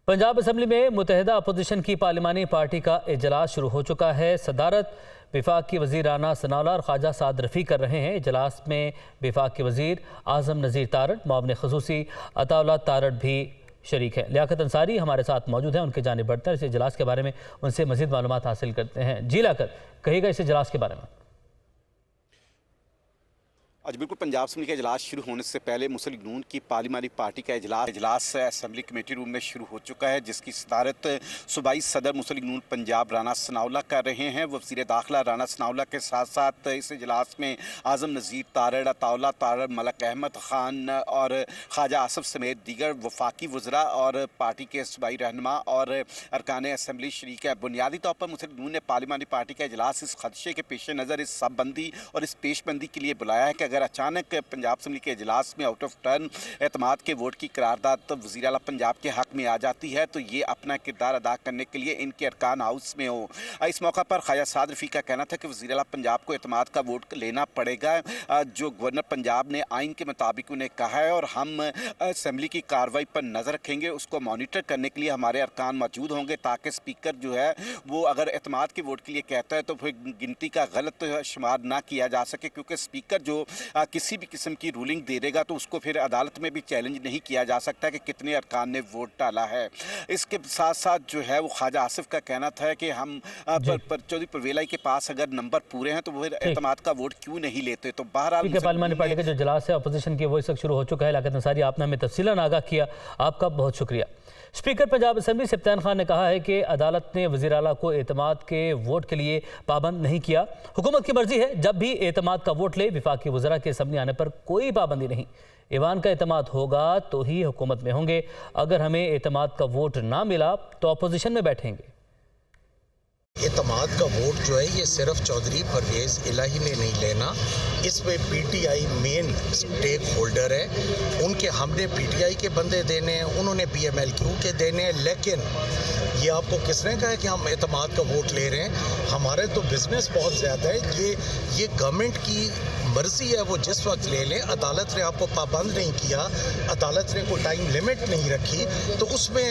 Punjab assembly में मुतहदा opposition की पार्लिमानी party का इजलास शुरू हो चुका है। सदारत विफाक की वज़ीर राना सनाउल्लाह और ख्वाजा साद रफ़ी कर रहे हैं। इजलास में विफाक के वज़ीर आज़म नज़ीर तारड़, मुआविन ख़ुसूसी अताउल्लाह तारड़ भी शरीक है। लियाकत अंसारी हमारे साथ मौजूद हैं, उनके जानिब बढ़ते हैं इस इजलास के बारे में उनसे मज़ीद मालूमात हासिल करते हैं। जी लियाकत, कहिएगा इस इजलास के बारे में। आज बिल्कुल पंजाब असम्बली का इजलास शुरू होने से पहले मुस्लिम लीग नून की पार्लिमानी पार्टी का इजलास असम्बली कमेटी रूम में शुरू हो चुका है, जिसकी सदारत सूबाई सदर मुस्लिम लीग नून पंजाब राना सनाउल्लाह कर रहे हैं। वज़ीर दाखिला राना सनाउल्लाह के साथ साथ इस इजलास में आज़म नज़ीर तारड़, अताउल्लाह तारड़, मलक अहमद ख़ान और ख्वाजा आसिफ समेत दीगर वफाकी वज़रा और पार्टी के सूबाई रहनुमा और अरकान असम्बली शरीक है। बुनियादी तौर पर मुस्लिम लीग नून ने पार्लिमानी पार्टी का इजलास इस खदशे के पेश नज़र इस सबबंदी और इस पेशबंदी के लिए बुलाया है कि अगर अचानक पंजाब असम्बली के इजलास में आउट ऑफ टर्न एतमाद के वोट की करारदाद तो वज़ीर आला पंजाब के हक़ में आ जाती है, तो ये अपना किरदार अदा करने के लिए इनके अरकान हाउस में हो। इस मौका पर ख्वाजा साद रफ़ी का कहना था कि वज़ीर आला पंजाब को एतमाद का वोट लेना पड़ेगा, जो गवर्नर पंजाब ने आइन के मुताबिक उन्हें कहा है, और हम असम्बली की कार्रवाई पर नज़र रखेंगे। उसको मॉनिटर करने के लिए हमारे अरकान मौजूद होंगे, ताकि स्पीकर जो है वो अगर एतमाद के वोट के लिए कहता है तो फिर गिनती का गलत शुमार ना किया जा सके, क्योंकि स्पीकर जो किसी भी किस्म की रूलिंग दे देगा तो उसको फिर अदालत में भी चैलेंज नहीं किया जा सकता कि कितने अरकान ने वोट डाला है। इसके साथ साथ जो है वो ख्वाजा आसिफ का कहना था कि हम चौधरी परवेज के पास अगर नंबर पूरे हैं तो वो फिर एतमाद का वोट क्यों नहीं लेते। तो बहरहाल पार्लिमानी पार्टी का जो इजलास है अपोजिशन की वो इस वक्त शुरू हो चुका है। लियाकत अंसारी, आपने हमें तफसीलन आगाह किया, आपका बहुत शुक्रिया। स्पीकर पंजाब असम्बली सफ्तान खान ने कहा है कि अदालत ने वज़ीर आला को एतमाद के वोट के लिए पाबंद नहीं किया। हुकूमत की मर्जी है, जब भी एतमाद का वोट ले, विफाकी वज़रा के असम्बली आने पर कोई पाबंदी नहीं। ईवान का एतमाद होगा तो ही हुकूमत में होंगे, अगर हमें एतमाद का वोट ना मिला तो अपोजिशन में बैठेंगे। एतमाद का वोट जो है ये सिर्फ चौधरी परवेज इलाही ने नहीं लेना, इसमें पीटीआई मेन स्टेक होल्डर है। उनके हमने पीटीआई के बंदे देने हैं, उन्होंने पीएमएलक्यू के देने हैं, लेकिन ये आपको किसने कहा है कि हम एतमाद का वोट ले रहे हैं? हमारे तो बिजनेस बहुत ज़्यादा है, ये गवर्नमेंट की मर्जी है, वो जिस वक्त ले लें। अदालत ने आपको पाबंद नहीं किया, अदालत ने कोई टाइम लिमिट नहीं रखी, तो उसमें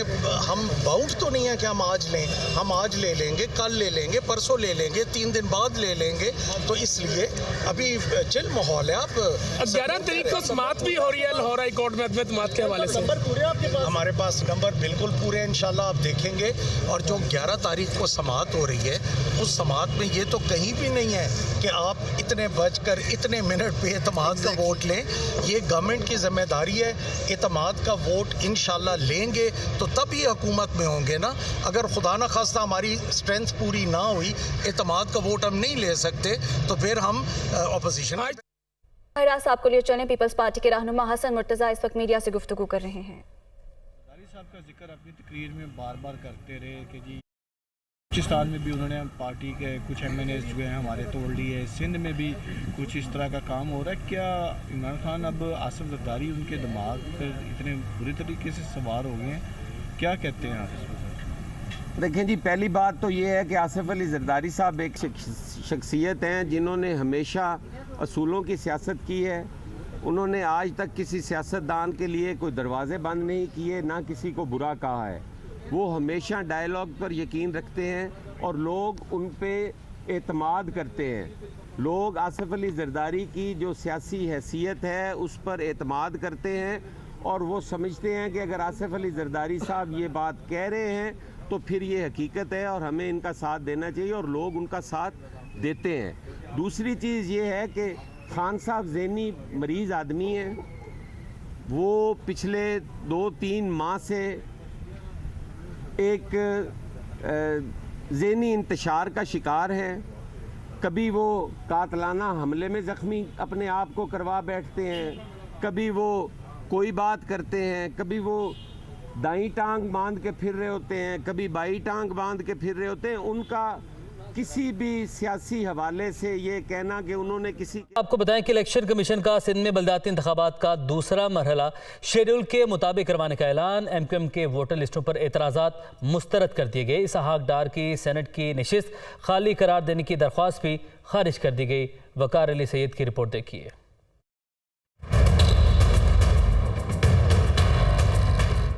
हम बाउंड तो नहीं है कि हम आज लें। हम आज ले लेंगे, कल ले लेंगे, परसों ले लेंगे, 3 दिन बाद ले लेंगे। तो इसलिए अभी चिल माहौल है। आप 11 तारीख को समाअत भी हो रही है लाहौर हाई कोर्ट में एतमाद के हवाले से। नंबर पूरे आपके पास? हमारे पास नंबर बिल्कुल पूरे हैं, इंशाल्लाह आप देखेंगे। और जो 11 तारीख को समाअत हो रही है, उस समाअत में ये तो कहीं भी नहीं है कि आप इतने बजकर इतने मिनट पे एतमाद का वोट लें। ये गवर्नमेंट की जिम्मेदारी है। एतमाद का वोट इंशाल्लाह लेंगे तो तब ही हुकूमत में होंगे ना। अगर खुदा न खास्ता हमारी स्ट्रेंथ पूरी ना हुई, एतमाद का वोट हम नहीं ले सकते, तो फिर हम अपोजिशन। हरास आपको लिए चलें। पीपल्स पार्टी के रहनुमा हसन मुर्तज़ा इस वक्त मीडिया से गुफ्तगू कर रहे हैं। साहब का जिक्र अपनी तकरीर में बार बार करते रहे कि जी बलूचिस्तान में भी उन्होंने पार्टी के कुछ एमएनएस जो हैं हमारे तोड़ लिए, सिंध में भी कुछ इस तरह का काम हो रहा है। क्या इमरान खान अब आसिफ ज़रदारी उनके दिमाग पर इतने बुरी तरीके से सवार हो गए हैं, क्या कहते हैं आप इस पर? देखें जी, पहली बात तो ये है कि आसिफ अली ज़रदारी साहब एक शख्सियत हैं जिन्होंने हमेशा असूलों की सियासत की है। उन्होंने आज तक किसी सियासतदान के लिए कोई दरवाजे बंद नहीं किए, ना किसी को बुरा कहा है। वो हमेशा डायलॉग पर यकीन रखते हैं और लोग उन पे एतमाद करते हैं। लोग आसिफ अली ज़रदारी की जो सियासी हैसियत है उस पर एतमाद करते हैं, और वो समझते हैं कि अगर आसिफ अली ज़रदारी साहब ये बात कह रहे हैं तो फिर ये हकीकत है और हमें इनका साथ देना चाहिए, और लोग उनका साथ देते हैं। दूसरी चीज़ ये है कि खान साहब ज़हनी मरीज़ आदमी हैं। वो पिछले 2-3 माह से एक ज़हनी इंतशार का शिकार हैं। कभी वो कातलाना हमले में ज़ख्मी अपने आप को करवा बैठते हैं, कभी वो कोई बात करते हैं, कभी वो दाईं टांग बांध के फिर रहे होते हैं, कभी बाईं टांग बांध के फिर रहे होते हैं। उनका किसी भी सियासी हवाले से ये कहना कि उन्होंने किसी। आपको बताएं कि इलेक्शन कमीशन का सिंध में बलदियाती इंतखाबात का दूसरा मरहला शेड्यूल के मुताबिक करवाने का ऐलान। एमक्यूएम के वोटर लिस्टों पर एतराज़ात मुस्तरद कर दिए गए। इसहाक डार की सेनेट की नशिस्त खाली करार देने की दरख्वास्त भी खारिज कर दी गई। वकार अली सैयद की रिपोर्ट देखिए।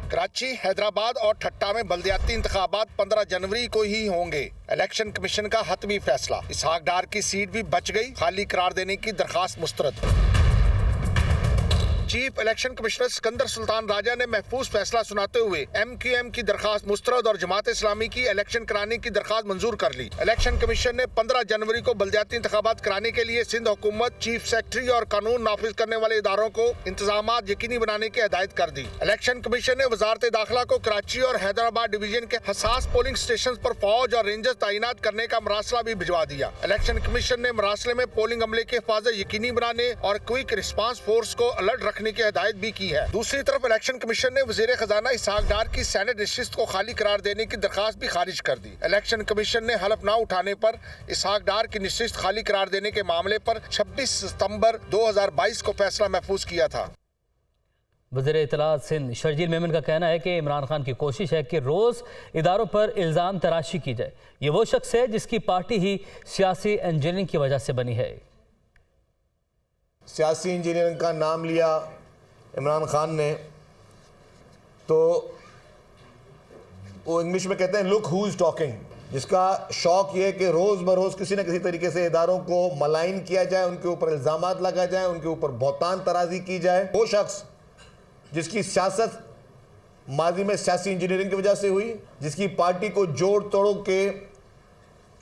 कराची, हैदराबाद और ठट्टा में बल्दियाती इंतखाबात 15 जनवरी को ही होंगे। इलेक्शन कमीशन का हतमी फैसला, इसहाक डार की सीट भी बच गई, खाली करार देने की दरखास्त मुस्तरद। Chief election commissioner Sikandar Sultan Raja ने महफूज फैसला सुनाते हुए MQM की दरखास्त मुस्तरद और जमात इस्लामी की इलेक्शन कराने की दरखास्त मंजूर कर ली। इलेक्शन कमीशन ने 15 जनवरी को बल्दियाती इंतखाबात कराने के लिए सिंध हुकूमत, चीफ सेक्रेटरी और कानून नाफिज करने वाले इदारों को इंतजामात यकीनी बनाने की हिदायत कर दी। इलेक्शन कमीशन ने वजारत दाखिला को कराची और हैदराबाद डिवीजन के हसास पोलिंग स्टेशन पर फौज और रेंजर्स तैनात करने का मरासला भी भिजवा दिया। इलेक्शन कमीशन ने मरासले में पोलिंग अमले की हिफाजत यकीनी बनाने और क्विक रिस्पांस फोर्स को अलर्ट रखने की हिदायत भी की है। दूसरी तरफ इलेक्शन कमीशन ने वजीर खजाना इसहाक डार की सेनेट नशिस्त को खाली करार देने की दरखास्त भी खारिज कर दी। इलेक्शन कमीशन ने हलफ न उठाने पर इसहाक डार की नशिस्त खाली करार देने के मामले पर 26 सितंबर 2022 को फैसला महफूज किया था। वज़ीर इत्तलात सिंध शर्जील मेमन का कहना है कि इमरान खान की कोशिश है कि रोज़ इदारों पर इल्ज़ाम तराशी की जाए। ये वो शख्स है जिसकी पार्टी ही सियासी इंजीनियरिंग की वजह से बनी है। सियासी इंजीनियरिंग का नाम लिया इमरान खान ने, तो वो इंग्लिश में कहते हैं लुक हु इज़ टॉकिंग, जिसका शौक ये है कि रोज़ बरोज़ किसी न किसी तरीके से इदारों को मलाइन किया जाए, उनके ऊपर इल्ज़ामात लगाए जाए, उनके ऊपर बहुतान तराजी की जाए। वो शख्स जिसकी सियासत माजी में सियासी इंजीनियरिंग की वजह से हुई, जिसकी पार्टी को जोड़ तोड़ के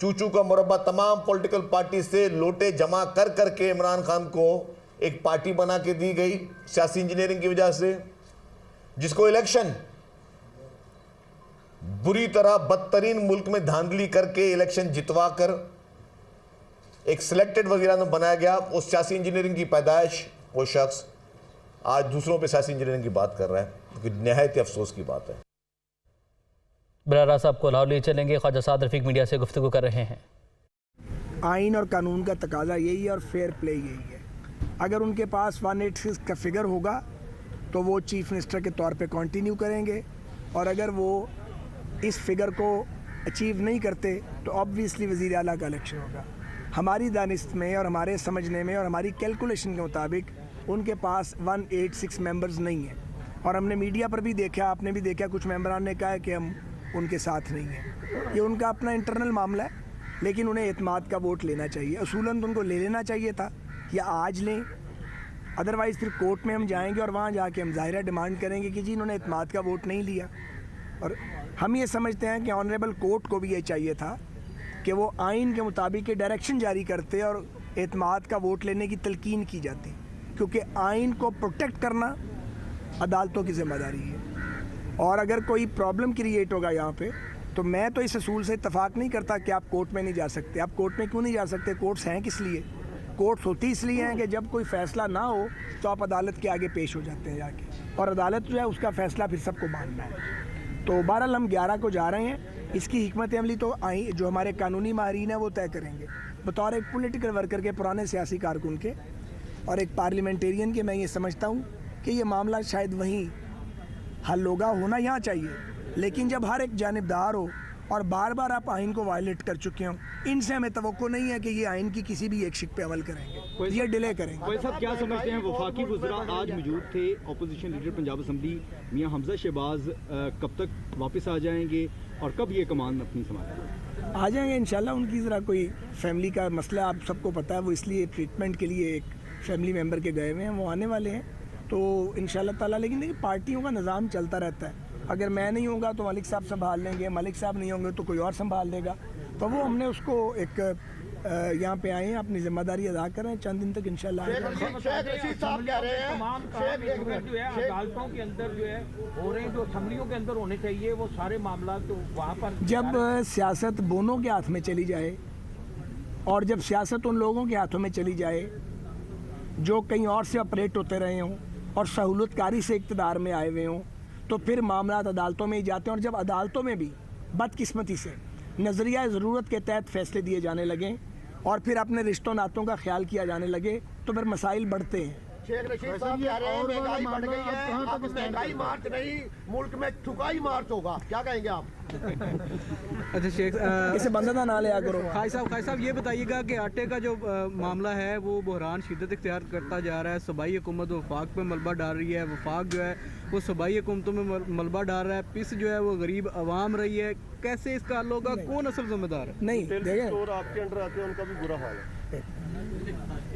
चूचू का मुरब्बा तमाम पॉलिटिकल पार्टी से लोटे जमा कर करके इमरान खान को एक पार्टी बना के दी गई सियासी इंजीनियरिंग की वजह से, जिसको इलेक्शन बुरी तरह बदतरीन मुल्क में धांधली करके इलेक्शन जितवा कर एक सिलेक्टेड वज़ीर-ए-आज़म बनाया गया। उस सियासी इंजीनियरिंग की पैदाइश वो शख्स आज दूसरों पे सियासी इंजीनियरिंग की बात कर रहा है, क्योंकि नहायत अफसोस की बात है। बरारा साहब को लाहौर ले चलेंगे। ख्वाजा साद रफीक मीडिया से गुफ्तगू कर रहे हैं। आइन और कानून का तकाजा यही है और फेयर प्ले यही है। अगर उनके पास 186 का फिगर होगा तो वो चीफ मिनिस्टर के तौर पे कंटिन्यू करेंगे, और अगर वो इस फिगर को अचीव नहीं करते तो ऑब्वियसली वज़ीर आला का इलेक्शन होगा। हमारी दानिस्त में और हमारे समझने में और हमारी कैलकुलेशन के मुताबिक उनके पास 186 मेंबर्स नहीं हैं, और हमने मीडिया पर भी देखा, आपने भी देखा, कुछ मेंबरान ने कहा है कि हम उनके साथ नहीं हैं। ये उनका अपना इंटरनल मामला है, लेकिन उन्हें एतमाद का वोट लेना चाहिए। असूलन तो उनको ले लेना चाहिए था या आज लें, अदरवाइज़ फिर कोर्ट में हम जाएंगे और वहाँ जाके हम ज़ाहिर डिमांड करेंगे कि जी इन्होंने एतमाद का वोट नहीं लिया। और हम ये समझते हैं कि ऑनरेबल कोर्ट को भी ये चाहिए था कि वो आइन के मुताबिक डायरेक्शन जारी करते और एतमाद का वोट लेने की तलकीन की जाती, क्योंकि आइन को प्रोटेक्ट करना अदालतों की ज़िम्मेदारी है। और अगर कोई प्रॉब्लम क्रिएट होगा यहाँ पे, तो मैं तो इस असूल से इत्तफाक नहीं करता कि आप कोर्ट में नहीं जा सकते। आप कोर्ट में क्यों नहीं जा सकते? कोर्ट्स हैं किस लिए? कोर्ट्स होती इसलिए हैं कि जब कोई फ़ैसला ना हो तो आप अदालत के आगे पेश हो जाते हैं जाके, और अदालत जो है उसका फ़ैसला फिर सबको मानना है। तो बहरहाल हम 11 को जा रहे हैं। इसकी हिकमत अमली तो जो हमारे कानूनी माहिरीन हैं वो तय करेंगे। बतौर एक पॉलिटिकल वर्कर के, पुराने सियासी कारकुन के और एक पार्लियामेंटेरियन के, मैं ये समझता हूँ कि ये मामला शायद वहीं हल होगा। होना यहाँ चाहिए, लेकिन जब हर एक जानिबदार हो और बार बार आप आइन को वायलेट कर चुके हों, इनसे हमें तवक्को नहीं है कि ये आइन की किसी भी एक शिक पे अमल करेंगे, ये डिले करेंगे। कोई साहब क्या समझते हैं, वफाकी वज़रा आज मौजूद थे, अपोजिशन लीडर पंजाब असम्बली मियां हमजा शहबाज कब तक वापस आ जाएंगे और कब ये कमान अपनी संभालेंगे? आ जाएंगे इंशाल्लाह। उनकी ज़रा कोई फैमिली का मसला आप सबको पता है, वो इसलिए ट्रीटमेंट के लिए एक फैमिली मेम्बर के गए हुए हैं, वो आने वाले हैं तो इंशाल्लाह ताला। लेकिन देखिए, पार्टियों का निज़ाम चलता रहता है। अगर मैं नहीं होगा तो मलिक साहब संभाल लेंगे, मलिक साहब नहीं होंगे तो कोई और संभाल लेगा। तो वो हमने उसको एक यहाँ पे आए हैं, अपनी जिम्मेदारी अदा कर रहे हैं। चंद दिन तक इंशाल्लाह अदालतों के अंदर जो है हो रहे हैं, जो असम्बलियों के अंदर होने चाहिए, वो सारे मामला तो वहाँ पर। जब सियासत बोनों के हाथ में चली जाए और जब सियासत उन लोगों के हाथों में चली जाए जो कहीं और से ऑपरेट होते रहे हों और सहूलतकारी से इक़्तिदार में आए हुए हों, तो फिर मामला अदालतों में ही जाते हैं। और जब अदालतों में भी बदकिस्मती से नज़रिया ज़रूरत के तहत फ़ैसले दिए जाने लगें और फिर अपने रिश्तों नातों का ख्याल किया जाने लगे, तो फिर मसाइल बढ़ते हैं। शेख रशीद साहब कह रहे हैं महंगाई बढ़ गई है, अब महंगाई मार्च नहीं मुल्क में थुकाई मार्च होगा, क्या कहेंगे आप? अच्छा शेख इसे बंदा ना लिया करो। खाई साहब ये बताइएगा कि आटे का जो मामला है वो बहरान शिद्दत इख्तियार करता जा रहा है, सूबाई हुकूमत वफाक पे मलबा डाल रही है, वफाक जो है वो सूबाई हुकूमतों में मलबा डाल रहा है, पिस जो है वो गरीब आवाम रही है, कैसे इसका हल होगा, कौन असल जिम्मेदार है? नहीं देखें, स्टोर आपके अंडर आते हैं उनका भी बुरा हाल है।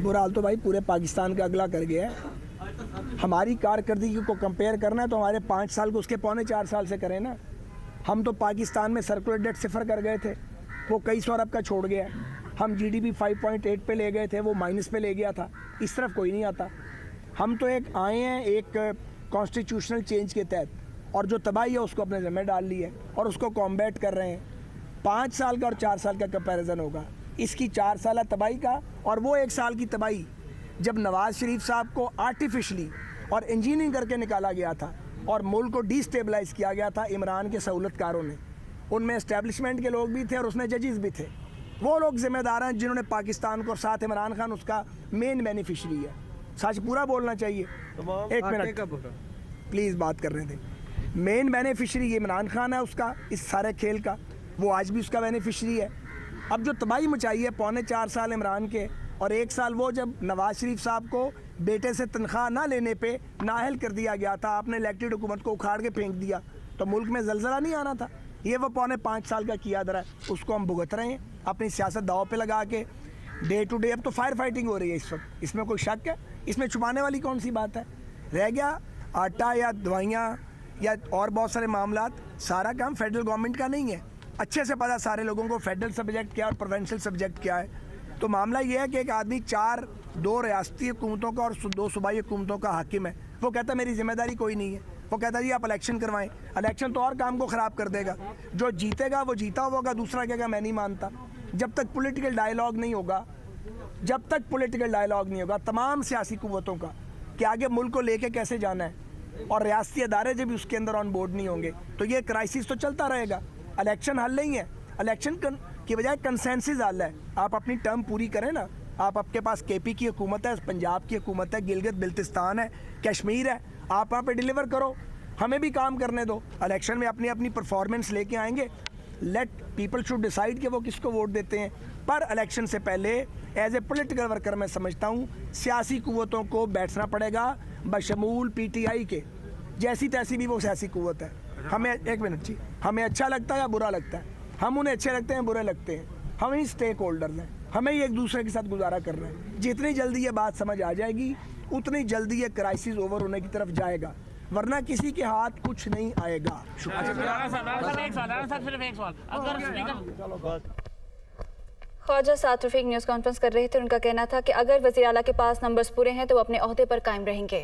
बुरा हाल तो भाई पूरे पाकिस्तान का अगला कर गया है। हमारी कारकर्दगी को कंपेयर करना है तो हमारे 5 साल को उसके 3.25 साल से करें ना। हम तो पाकिस्तान में सर्कुलर डेट 0 कर गए थे, वो कई सौ अरब का छोड़ गया है। हम जीडीपी 5.8 पे ले गए थे, वो माइनस पे ले गया था। इस तरफ कोई नहीं आता। हम तो एक आए हैं एक कॉन्स्टिट्यूशनल चेंज के तहत, और जो तबाही है उसको अपने ज़िम्मे डाल ली है और उसको कॉम्बैट कर रहे हैं। 5 साल का और 4 साल का कंपैरिजन होगा, इसकी 4 साल तबाही का और वो 1 साल की तबाही जब नवाज़ शरीफ साहब को आर्टिफिशली और इंजीनियरिंग करके निकाला गया था और मुल्क को डिस्टेबलाइज किया गया था इमरान के सहूलतकारों ने। उनमें इस्टेब्लिशमेंट के लोग भी थे और उसमें जजेस भी थे। वो लोग जिम्मेदार हैं जिन्होंने पाकिस्तान को, साथ इमरान खान उसका मेन बेनिफिशरी है। सच पूरा बोलना चाहिए। एक मिनट प्लीज़ बात कर रहे थे। मेन बेनिफिशरी इमरान खान है उसका, इस सारे खेल का, वो आज भी उसका बेनिफिशरी है। अब जो तबाही मचाई है 4.25 साल इमरान के और 1 साल वो जब नवाज़ शरीफ साहब को बेटे से तनख्वाह ना लेने पे नाअहल कर दिया गया था, आपने इलेक्टेड हुकूमत को उखाड़ के फेंक दिया, तो मुल्क में जलजला नहीं आना था। ये वो 4.25 साल का किया दरा है, उसको हम भुगत रहे हैं अपनी सियासत दाव पे लगा के। डे टू डे अब तो फायर फाइटिंग हो रही है इस वक्त, इसमें कोई शक है? इसमें छुपाने वाली कौन सी बात है? रह गया आटा या दवाइयाँ या और बहुत सारे मामलात, सारा काम फेडरल गवर्नमेंट का नहीं है। अच्छे से पता सारे लोगों को फेडरल सब्जेक्ट क्या और प्रोविंशियल सब्जेक्ट क्या है। तो मामला ये है कि एक आदमी 2 रियासती हुकूमतों का और 2 सूबाई हुकूमतों का हाकिम है, वो कहता है मेरी जिम्मेदारी कोई नहीं है। वो कहता है जी आप इलेक्शन करवाएं, इलेक्शन तो और काम को ख़राब कर देगा। जो जीतेगा वो जीता होगा, दूसरा कहेगा मैं नहीं मानता। जब तक पॉलिटिकल डायलॉग नहीं होगा, जब तक पॉलिटिकल डायलॉग नहीं होगा तमाम सियासी कुव्वतों का कि आगे मुल्क को लेके कैसे जाना है, और रियासती अदारे जब भी उसके अंदर ऑन बोर्ड नहीं होंगे तो ये क्राइसिस तो चलता रहेगा। इलेक्शन हल नहीं है, इलेक्शन की बजाय कंसेंसस हल है। आप अपनी टर्म पूरी करें ना। आप आपके पास केपी की हुकूमत है, पंजाब की हुकूमत है, गिलगित बिल्तिस्तान है, कश्मीर है, आप वहाँ पे डिलीवर करो, हमें भी काम करने दो। इलेक्शन में अपनी अपनी परफॉर्मेंस लेके आएंगे, लेट पीपल शुड डिसाइड कि वो किसको वोट देते हैं। पर इलेक्शन से पहले एज ए पॉलिटिकल वर्कर मैं समझता हूँ सियासी कुव्वतों को बैठना पड़ेगा, बशमूल पीटीआई के। जैसी तैसी भी वो सियासी कुव्वत है। हमें एक मिनट जी, हमें अच्छा लगता है या बुरा लगता है? हम उन्हें अच्छे लगते हैं, बुरे लगते हैं। हम ही स्टेक होल्डर्स हैं, हमें ही एक दूसरे के साथ गुजारा करना है। जितनी जल्दी ये बात समझ आ जाएगी उतनी जल्दी ये क्राइसिस ओवर होने की तरफ जाएगा, वरना किसी के हाथ कुछ नहीं आएगा। ख्वाजा साद रफीक न्यूज़ कॉन्फ्रेंस कर रहे थे। उनका कहना था कि अगर वज़ीर आला के पास नंबर्स पूरे हैं तो वो अपने ओहदे पर कायम रहेंगे।